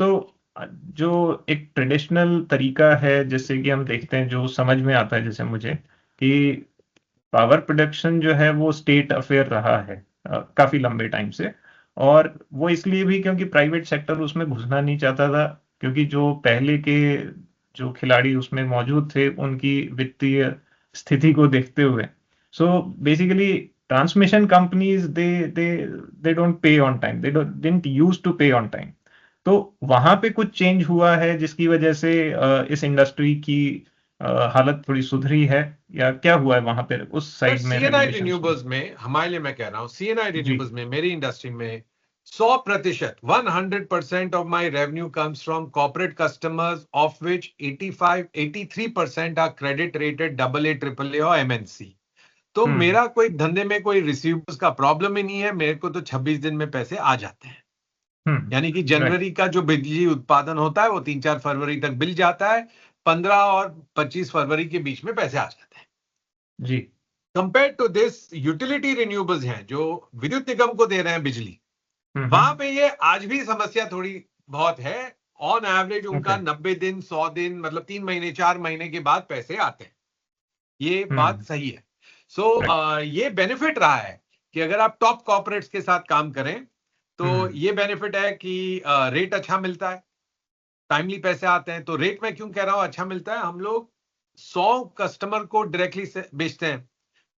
सो जो एक ट्रेडिशनल तरीका है, जैसे कि हम देखते हैं, जो समझ में आता है जैसे मुझे, कि पावर प्रोडक्शन जो है वो स्टेट अफेयर रहा है काफी लंबे टाइम से। और वो इसलिए भी क्योंकि प्राइवेट सेक्टर उसमें घुसना नहीं चाहता था, क्योंकि जो पहले के जो खिलाड़ी उसमें मौजूद थे उनकी वित्तीय स्थिति को देखते हुए, so basically transmission companies they don't pay on time, they didn't use to pay on time. तो वहां पे कुछ चेंज हुआ है जिसकी वजह से इस इंडस्ट्री की हालत थोड़ी सुधरी है, या क्या हुआ है वहां पे उस सर साइड में सीएनआई रेगुलेशंस में? रिन्यूएबल्स में हमारे लिए मैं कह रहा हूँ, सीएनआई जी। रिन्यूएबल्स में मेरी इंडस्ट्री में 100%, 100% of my revenue comes from corporate customers, of which 83% are credit rated double A triple A और एमएनसी। तो हम्म। मेरा कोई धंधे में कोई रिसीवेबल्स का प्रॉब्लम ही नहीं है, मेरे को तो 26 दिन में पैसे आ जाते हैं। हम्म। यानी कि राइट। जनवरी का जो बिजली उत्पादन होता है वो 3-4 फरवरी तक बिल जाता है, 15 और 25 फरवरी के बीच में पैसे आ जाते हैं। जी। Compare to this utility renewables हैं जो विद्युत निगम को दे रहे हैं बिजली, वहां हम्म। पे ये आज भी समस्या थोड़ी बहुत है। On average okay. उनका 90 दिन, 100 दिन, मतलब 3 महीने 4 महीने के बाद पैसे आते हैं। ये बात हम्म। सही है। सो राइट। ये बेनिफिट रहा है कि अगर आप टॉप कॉर्पोरेट्स के साथ काम करें तो हम्म। ये बेनिफिट है कि रेट अच्छा मिलता है, टाइमली पैसे आते हैं। तो रेट में क्यों कह रहा हूं अच्छा मिलता है, हम लोग 100 कस्टमर को डायरेक्टली बेचते हैं।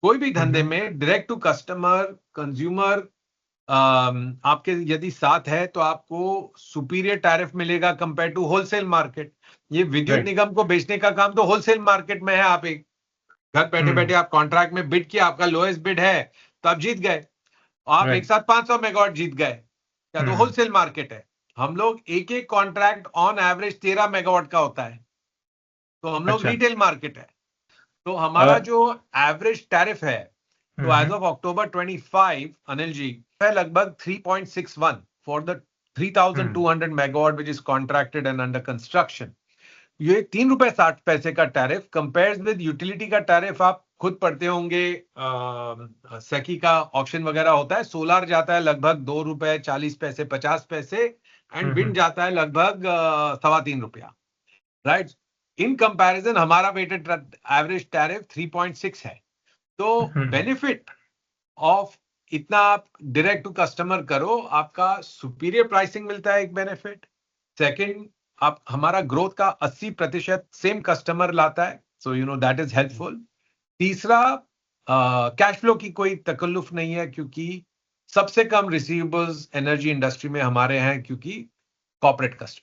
कोई भी धंधे हम्म। में डायरेक्ट टू कस्टमर कंज्यूमर आपके यदि साथ है तो आपको सुपीरियर टैरिफ मिलेगा कंपेयर टू होलसेल मार्केट। ये विद्युत राइट। निगम को बेचने का काम तो होलसेल मार्केट में है। आप एक घर बैठे बैठे हम्म। आप कॉन्ट्रैक्ट में बिड किया, आपका लोएस्ट बिड है तो आप जीत गए, आप एक राइट। साथ 500 मेगावाट जीत गए। क्या तो हम्म। होलसेल मार्केट है। हम लोग एक एक कॉन्ट्रैक्ट ऑन एवरेज 13 मेगावाट का होता है, तो हम लोग अच्छा। रिटेल मार्केट है। तो हमारा अ, जो एवरेज टैरिफ है, तो as hmm. Of October 25 Anil ji है लगभग 3.61 for the hmm. 3200 megawatt which is contracted and under construction. ये ₹3.60 का टैरिफ कंपेयर्स विद यूटिलिटी का टैरिफ। आप खुद पढ़ते होंगे, सेकी का ऑप्शन वगैरह होता है, सोलार जाता है लगभग ₹2.40 50 पैसे, एंड विंड हम्म। जाता है लगभग ₹3.25, राइट। इन कंपैरिजन हमारा वेटेड एवरेज टैरिफ 3.6 है। तो हम्म। बेनिफिट ऑफ इतना आप डायरेक्ट टू कस्टमर करो, आपका सुपीरियर प्राइसिंग मिलता है, एक बेनिफिट। सेकंड, आप हमारा ग्रोथ का 80% सेम कस्टमर लाता है, so you know that is helpful. तीसरा, कैश फ्लो की कोई तकल्लुफ नहीं है, क्योंकि सबसे कम रिसीवेबल्स एनर्जी इंडस्ट्री में हमारे हैं, क्योंकि कॉर्पोरेट कस्टमर